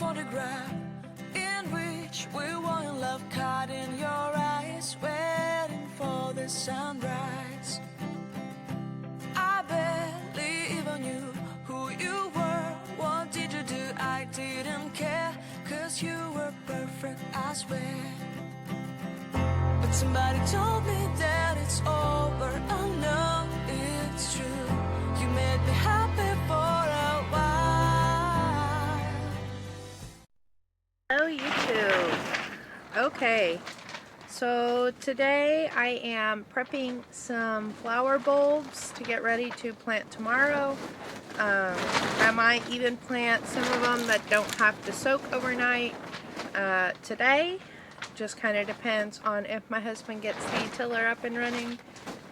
photograph in which we were in love, caught in your eyes, waiting for the sunrise. I barely even knew who you were. What did you do? I didn't care, 'cause you were perfect, I swear. But somebody told me that it's over. I know it's true. You made me happy for a while. Hello YouTube. Okay, so today I am prepping some flower bulbs to get ready to plant tomorrow. I might even plant some of them that don't have to soak overnight today. Just kind of depends on if my husband gets the tiller up and running.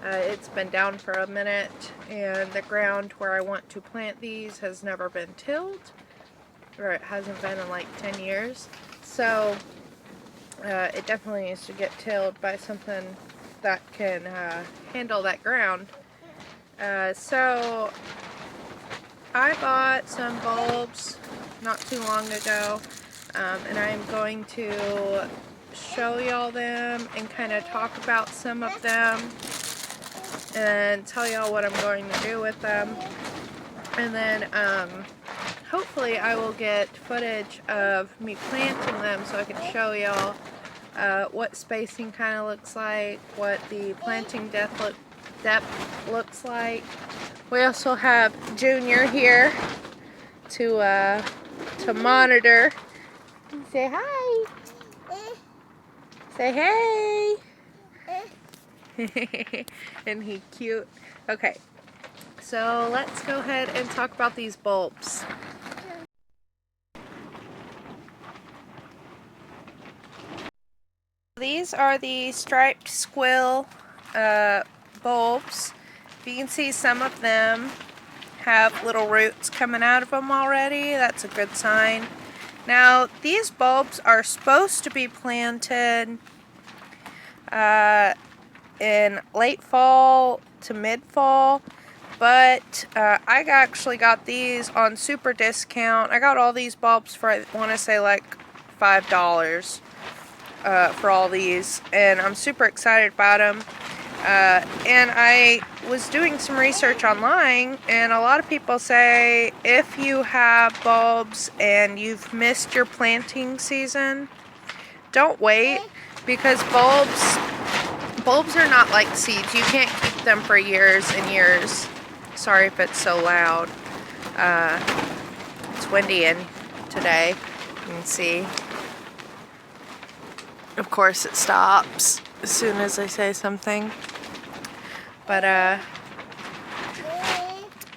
It's been down for a minute, and the ground where I want to plant these has never been tilled, or it hasn't been in like 10 years. So it definitely needs to get tilled by something that can handle that ground. So I bought some bulbs not too long ago, and I'm going to show y'all them and kind of talk about some of them and tell y'all what I'm going to do with them. And then hopefully I will get footage of me planting them so I can show y'all what spacing kind of looks like, what the planting depth looks like. We also have Junior here to monitor. Say hi. Say hey. Isn't he cute? Okay, so let's go ahead and talk about these bulbs. These are the striped squill bulbs. You can see some of them have little roots coming out of them already. That's a good sign. Now, these bulbs are supposed to be planted in late fall to mid-fall, but I actually got these on super discount. I got all these bulbs for, I want to say, like $5 for all these, and I'm super excited about them. And I was doing some research online, and a lot of people say if you have bulbs and you've missed your planting season, don't wait, because bulbs are not like seeds. You can't keep them for years and years. Sorry if it's so loud. It's windy in today. You can see. Of course it stops as soon as I say something. But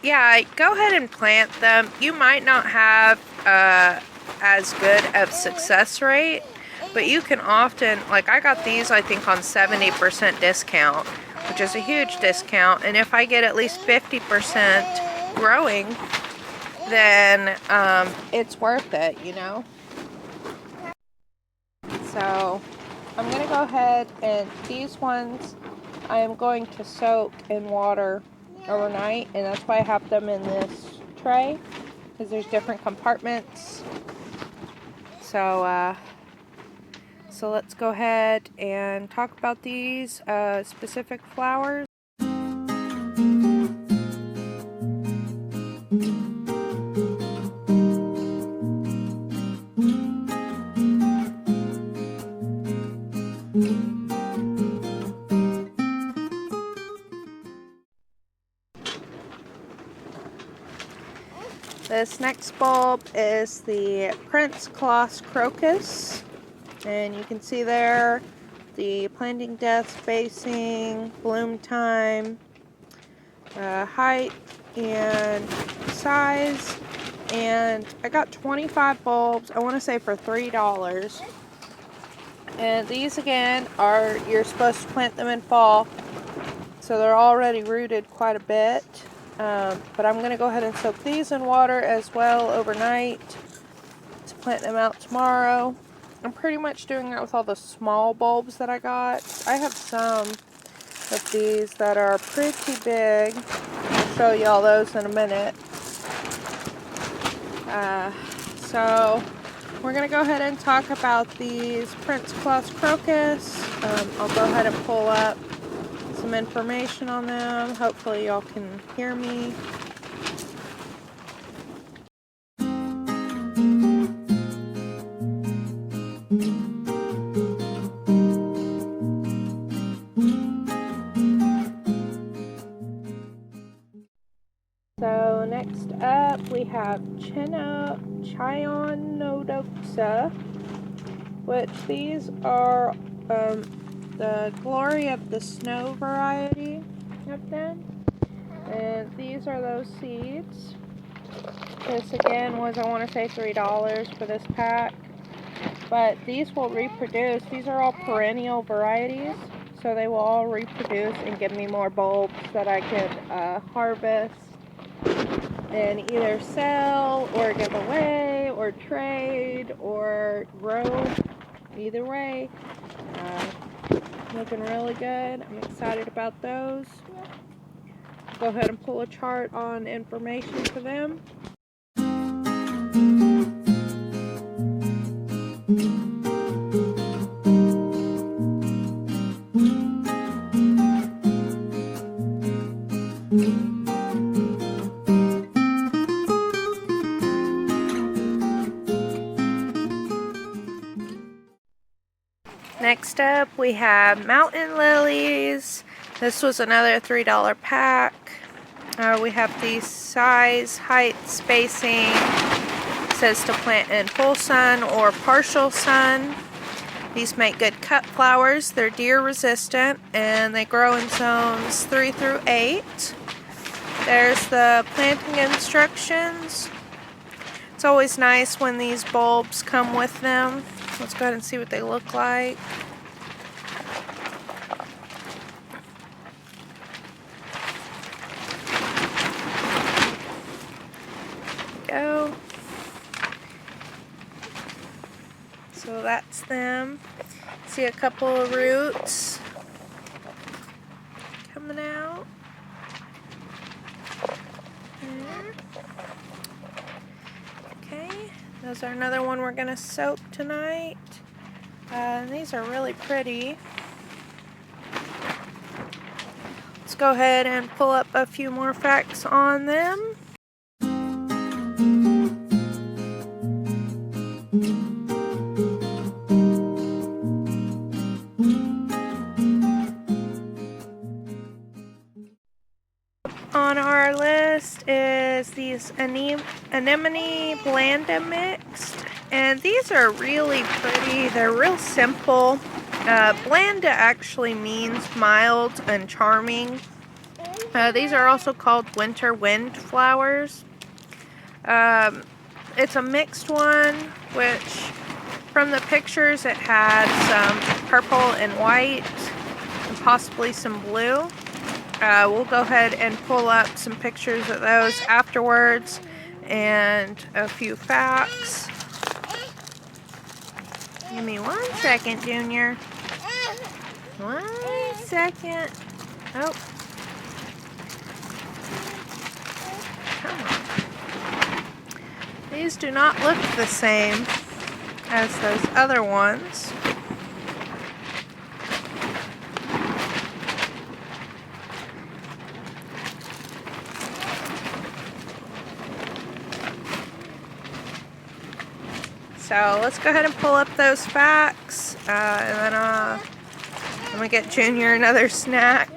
yeah, go ahead and plant them. You might not have as good of success rate, but you can often, like I got these I think on 70% discount, which is a huge discount, and if I get at least 50% growing, then it's worth it, you know. So I'm going to go ahead, and these ones I am going to soak in water overnight, and that's why I have them in this tray, because there's different compartments. So so let's go ahead and talk about these specific flowers. This next bulb is the Prince Claus crocus, and you can see there the planting depth, spacing, bloom time, height, and size. And I got 25 bulbs, I want to say for $3. And these again are, you're supposed to plant them in fall, so they're already rooted quite a bit. But I'm going to go ahead and soak these in water as well overnight to plant them out tomorrow. I'm pretty much doing that with all the small bulbs that I got. I have some of these that are pretty big. I'll show you all those in a minute. So we're going to go ahead and talk about these Prince Claus crocus. I'll go ahead and pull up some information on them. Hopefully y'all can hear me. So next up we have Chionodoxa, which these are the glory of the snow variety of them. And these are those seeds. This again was, I want to say, $3 for this pack. But these will reproduce. These are all perennial varieties, so they will all reproduce and give me more bulbs that I can harvest and either sell or give away or trade or grow. Either way, looking really good. I'm excited about those. Go ahead and pull a chart on information for them. Next up we have mountain lilies. This was another $3 pack. We have the size, height, spacing. It says to plant in full sun or partial sun. These make good cut flowers. They're deer resistant and they grow in zones 3 through 8. There's the planting instructions. It's always nice when these bulbs come with them. Let's go ahead and see what they look like. Go. So that's them. See a couple of roots coming out. There. Okay, those are another one we're gonna soak tonight. These are really pretty. Let's go ahead and pull up a few more facts on them. On our list is these anemone blanda mixed, and these are really pretty. They're real simple. Blanda actually means mild and charming. These are also called winter wind flowers. It's a mixed one, which from the pictures it had some purple and white and possibly some blue. We'll go ahead and pull up some pictures of those afterwards and a few facts. Give me 1 second, Junior. 1 second. Oh. Come on. These do not look the same as those other ones. So let's go ahead and pull up those facts, and then I'm gonna get Junior another snack.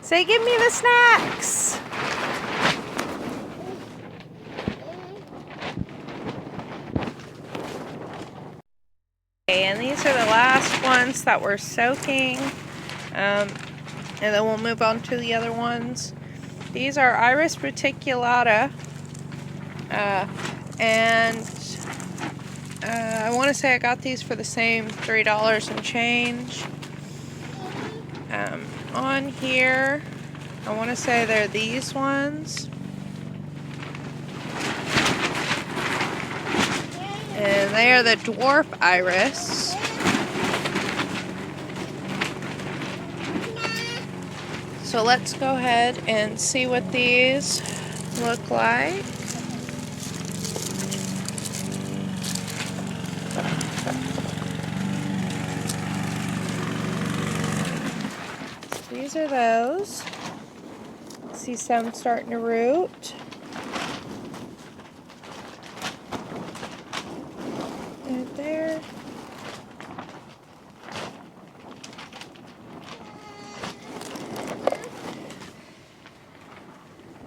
Say, give me the snacks. Okay, and these are the last ones that we're soaking. And then we'll move on to the other ones. These are Iris reticulata. And I want to say I got these for the same $3 and change. On here, I want to say they're these ones. And they are the dwarf iris. So let's go ahead and see what these look like. These are those. See some starting to root. Right there.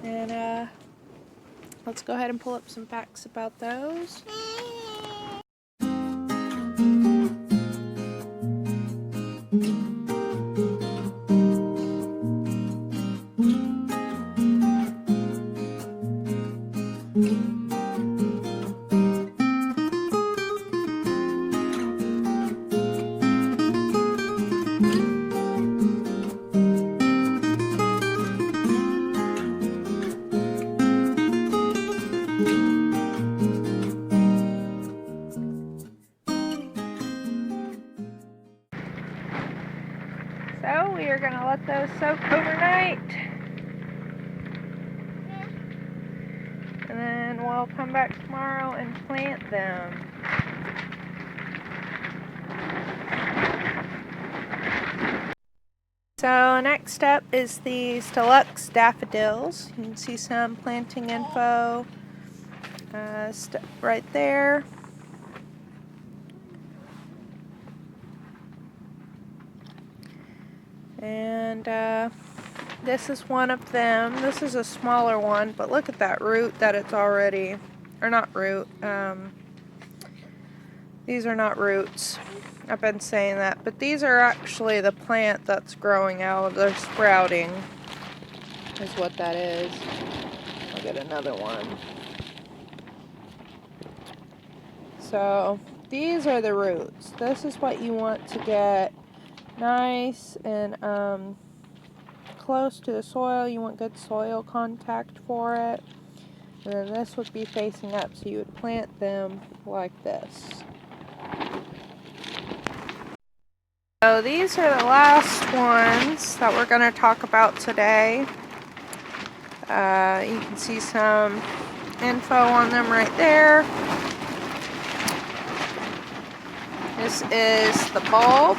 And let's go ahead and pull up some facts about those. So we are going to let those soak overnight. And then we'll come back tomorrow and plant them. So next up is the deluxe daffodils. You can see some planting info right there. And this is one of them. This is a smaller one, but look at that root that it's already, or not root, these are not roots. I've been saying that, but these are actually the plant that's growing out. They're sprouting, is what that is. I'll get another one. So these are the roots. This is what you want to get nice and close to the soil. You want good soil contact for it. And then this would be facing up, so you would plant them like this. So these are the last ones that we're going to talk about today. You can see some info on them right there. This is the bulb.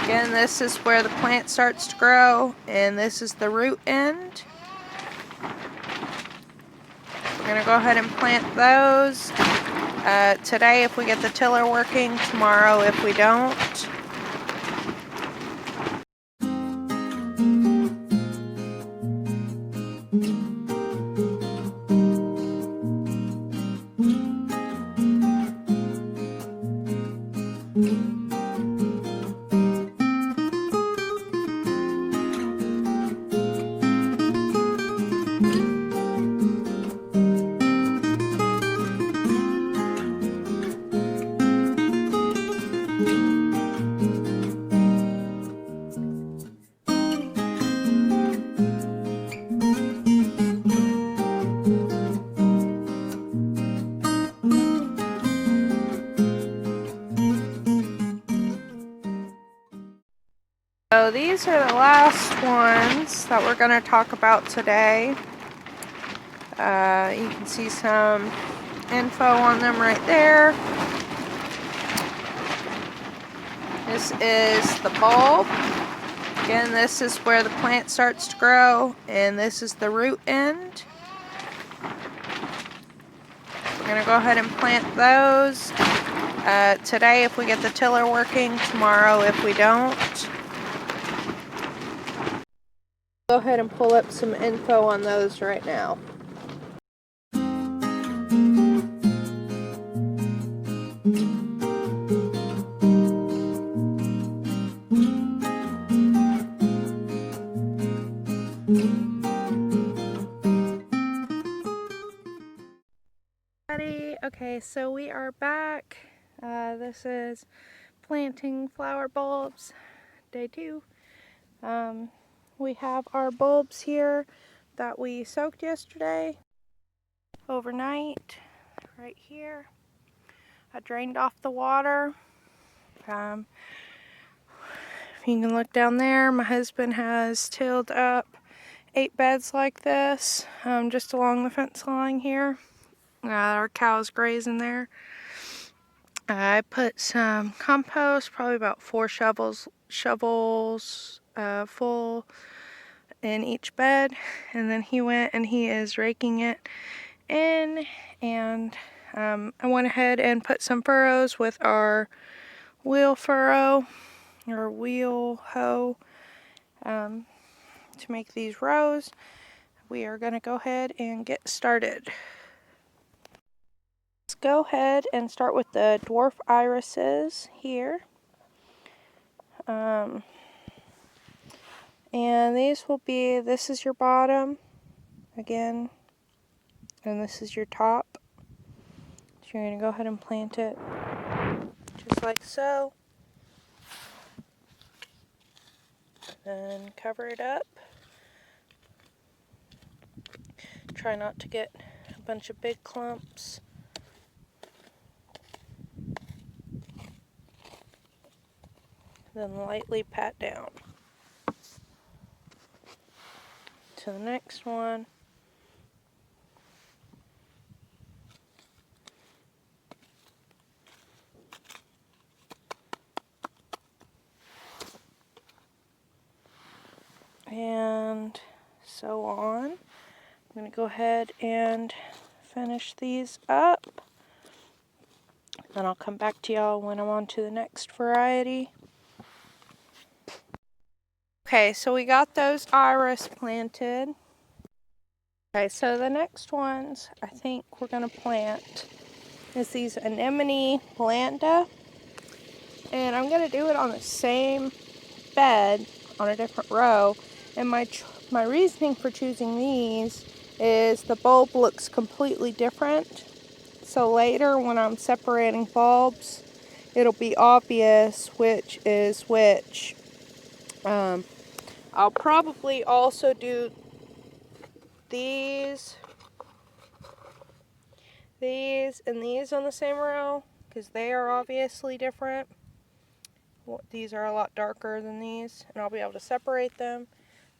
Again, this is where the plant starts to grow, and this is the root end. We're going to go ahead and plant those today if we get the tiller working, tomorrow if we don't. So these are the last ones that we're going to talk about today. You can see some info on them right there. This is the bulb. Again, this is where the plant starts to grow, and this is the root end. We're going to go ahead and plant those today if we get the tiller working, tomorrow if we don't. Go ahead and pull up some info on those right now. Okay, so we are back. This is planting flower bulbs, day 2. We have our bulbs here that we soaked yesterday overnight right here. I drained off the water. If you can look down there, my husband has tilled up 8 beds like this, just along the fence line here. Our cows graze in there. I put some compost, probably about 4 shovels full in each bed, and then he went and he is raking it in, and I went ahead and put some furrows with our wheel furrow or wheel hoe to make these rows. We are going to go ahead and get started. Let's go ahead and start with the dwarf irises here. And these will be, this is your bottom again, and this is your top. So you're going to go ahead and plant it just like so. And cover it up. Try not to get a bunch of big clumps. Then lightly pat down. To the next one. And so on. I'm going to go ahead and finish these up. Then I'll come back to y'all when I'm on to the next variety. Okay, so we got those iris planted. Okay, so the next ones I think we're going to plant is these anemone blanda. And I'm going to do it on the same bed on a different row. And my reasoning for choosing these is the bulb looks completely different. So later when I'm separating bulbs, it'll be obvious which is which. I'll probably also do these, and these on the same row because they are obviously different. These are a lot darker than these, and I'll be able to separate them.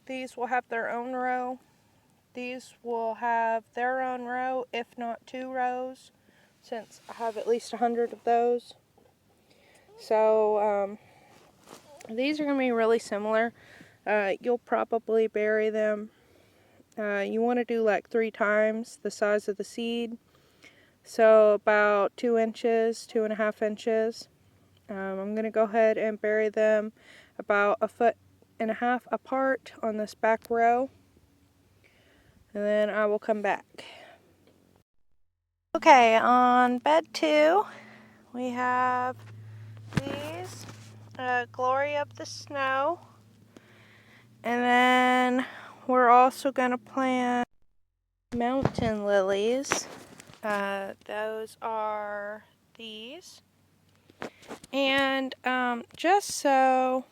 These will have their own row. These will have their own row, if not 2 rows, since I have at least 100 of those. So these are going to be really similar. You'll probably bury them. You want to do like 3 times the size of the seed. So about 2 inches, 2.5 inches. I'm going to go ahead and bury them about 1.5 foot apart on this back row. And then I will come back. Okay, on bed 2, we have these, Glory of the Snow. And then we're also going to plant mountain lilies. Those are these. And just so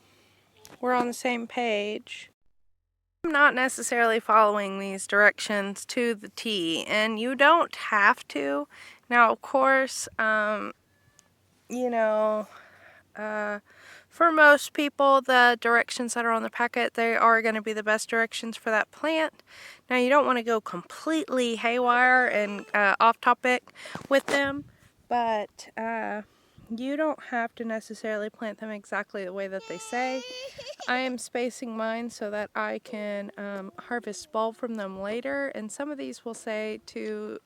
we're on the same page, I'm not necessarily following these directions to the T, and you don't have to. Now, of course, you know, for most people, the directions that are on the packet, they are going to be the best directions for that plant. Now, you don't want to go completely haywire and off topic with them, but you don't have to necessarily plant them exactly the way that they say. I am spacing mine so that I can harvest bulb from them later, and some of these will say to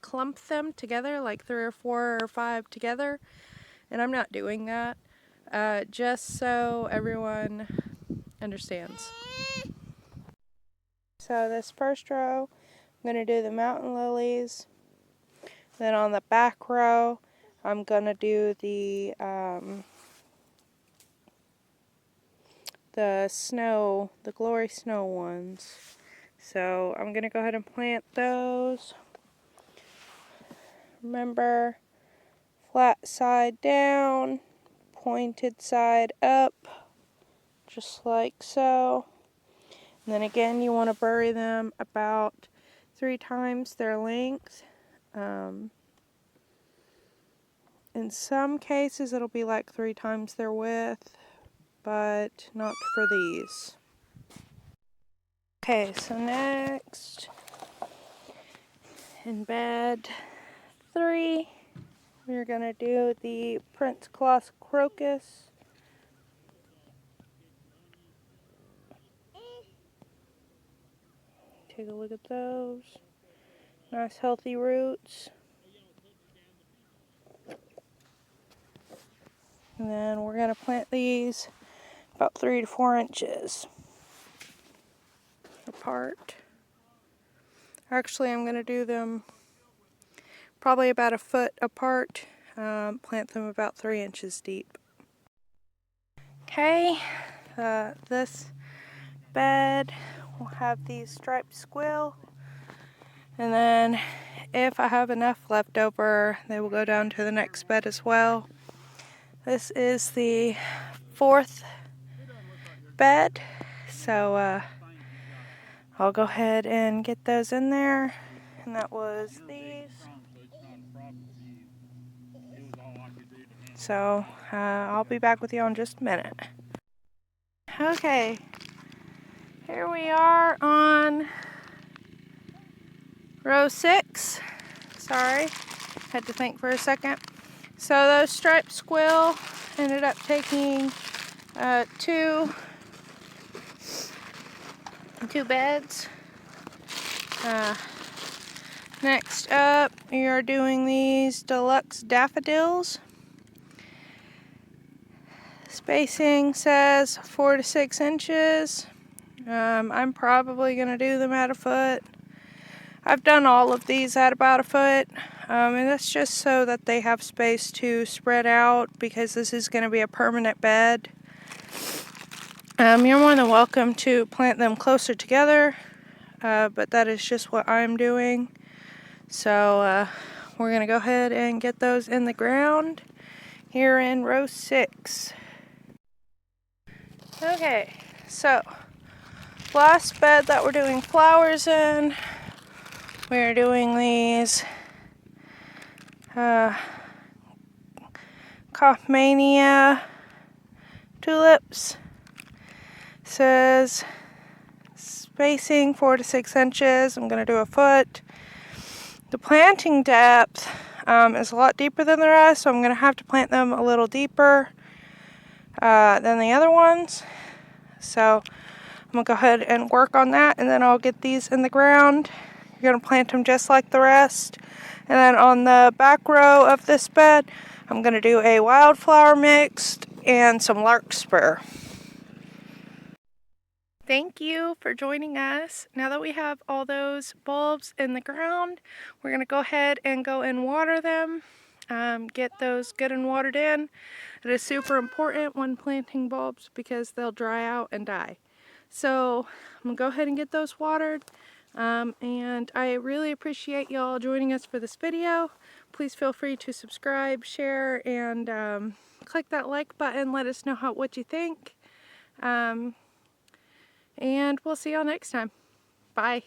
clump them together, like 3 or 4 or 5 together, and I'm not doing that, just so everyone understands. So this first row, I'm going to do the mountain lilies. Then on the back row, I'm going to do the snow, the Glory Snow ones. So I'm going to go ahead and plant those. Remember, flat side down, pointed side up, just like so. And then again, you want to bury them about 3 times their length. In some cases, it'll be like 3 times their width, but not for these. Okay, so next, in bed 3, we're going to do the Prince Claus crocus. Take a look at those. Nice healthy roots. And then we're going to plant these about 3 to 4 inches apart. Actually, I'm going to do them probably about a foot apart. Plant them about 3 inches deep. Okay, this bed will have these striped squill. And then if I have enough left over, they will go down to the next bed as well. This is the 4th bed, so I'll go ahead and get those in there. And that was these. So I'll be back with you in just a minute. Okay, here we are on row 6. Sorry, had to think for a second. So those striped squill ended up taking 2 beds. Next up, we are doing these deluxe daffodils. Spacing says 4 to 6 inches. I'm probably going to do them at a foot. I've done all of these at about a foot, and that's just so that they have space to spread out, because this is going to be a permanent bed. You're more than welcome to plant them closer together, but that is just what I'm doing. So we're going to go ahead and get those in the ground here in row 6. Okay, so last bed that we're doing flowers in, we're doing these kauffmaniana tulips. Says spacing 4 to 6 inches. I'm going to do a foot. The planting depth is a lot deeper than the rest, so I'm going to have to plant them a little deeper than the other ones. So I'm going to go ahead and work on that, and then I'll get these in the ground. You're going to plant them just like the rest. And then on the back row of this bed, I'm going to do a wildflower mixed and some larkspur. Thank you for joining us. Now that we have all those bulbs in the ground, we're going to go ahead and go and water them. Get those good and watered in. It is super important when planting bulbs because they'll dry out and die. So I'm going to go ahead and get those watered. And I really appreciate y'all joining us for this video. Please feel free to subscribe, share, and click that like button. Let us know what you think. And we'll see y'all next time. Bye.